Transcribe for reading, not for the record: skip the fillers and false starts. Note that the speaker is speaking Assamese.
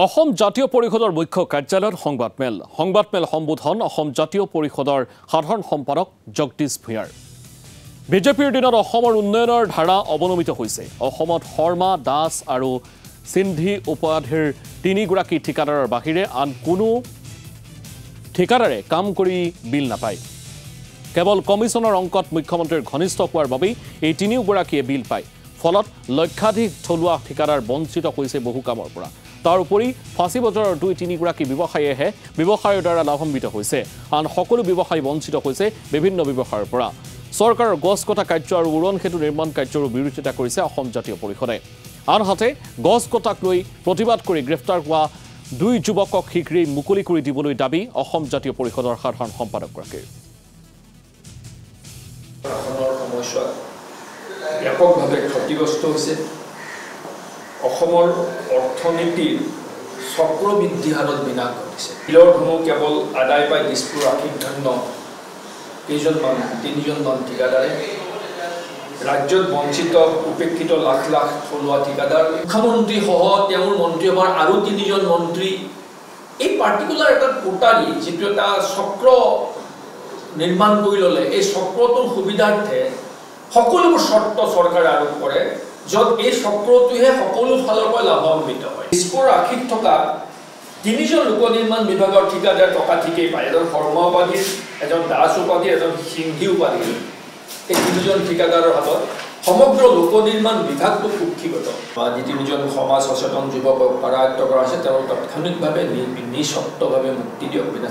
অসম জাতীয় পৰিষদৰ মুখ্য কাৰ্যালয়ত সংবাদমেল সম্বোধন অসম জাতীয় পৰিষদৰ সাধাৰণ সম্পাদক জগদীশ ভূঞাৰ। বিজেপিৰ দিনত অসমৰ উন্নয়নৰ ধাৰা অৱনমিত হৈছে। অসমত শৰ্মা, দাস আৰু সিন্ধি উপাধিৰ তিনিগৰাকী ঠিকাদাৰৰ বাহিৰে আন কোনো ঠিকাদাৰে কাম কৰি বিল নাপায়। কেৱল কমিছনৰ অংকত মুখ্যমন্ত্ৰীৰ ঘনিষ্ঠ হোৱাৰ বাবেই এই তিনিওগৰাকীয়ে বিল পায়। ফলত লক্ষাধিক থলুৱা ঠিকাদাৰ বঞ্চিত হৈছে বহু কামৰ পৰা। তাৰ উপৰি ফাঁচী বজাৰৰ ২-৩গৰাকী ব্যৱসায়ীয়েহে ব্যৱসায়ৰ দ্বাৰা লাভান্বিত হৈছে। আন সকলো ব্যৱসায়ী বঞ্চিত হৈছে বিভিন্ন ব্যৱসায়ৰ পৰা। চৰকাৰৰ গছ কটা কাৰ্য আৰু উৰণ সেতু নিৰ্মাণ কাৰ্যৰো বিৰোধিতা কৰিছে অসম জাতীয় পৰিষদে। আনহাতে গছ কটাক লৈ প্ৰতিবাদ কৰি গ্ৰেপ্তাৰ হোৱা ২ যুৱকক শীঘ্ৰেই মুকলি কৰি দিবলৈ দাবী অসম জাতীয় পৰিষদৰ সাধাৰণ সম্পাদকগৰাকীৰ। ব্যাপকভাৱে ক্ষতিগ্ৰস্ত হৈছে। অসমৰ অৰ্থনীতিৰ চক্ৰবৃদ্ধি হাৰত বিনাশ ঘটিছে। শিলৰ ধনু কেৱল আদায় পাই দিছপুৰ আশীষ ধন্য তিনিজনমান ঠিকাদাৰে ৰাজ্যত বঞ্চিত উপেক্ষিত লাখ লাখ থলুৱা ঠিকাদাৰ, মুখ্যমন্ত্ৰী সহ তেওঁৰ মন্ত্ৰীসভাৰ আৰু ৩জন মন্ত্ৰী এই পাৰ্টিকুলাৰ এটা কোটাৰী যিটো এটা চক্ৰ নিৰ্মাণ কৰি ল'লে, এই চক্ৰটোৰ সুবিধাৰ্থে সকলোবোৰ চৰ্ত চৰকাৰে আৰোপ কৰে, য'ত এই চক্ৰটোহে সকলো ফালৰ পৰা লাভান্বিত হয়। দিছপুৰ আশীত থকা ৩জন লোক নিৰ্মাণ বিভাগৰ ঠিকাদাৰ টকা ঠিকেই পায়। এজন শৰ্মা উপাধিৰ, এজন দাস উপাধিৰ, এজন সিন্ধি উপাধিৰ। এই ৩জন ঠিকাদাৰৰ হাতত সমগ্ৰ লোক নিৰ্মাণ বিভাগটো কুক্ষিগত। যি ৩জন সমাজ সচেতন যুৱকক কাৰায়ত্ব কৰা হৈছে, তেওঁ তাৎক্ষণিকভাৱে নিঃশৰ্তভাৱে মুক্তি দিয়ক, বিনা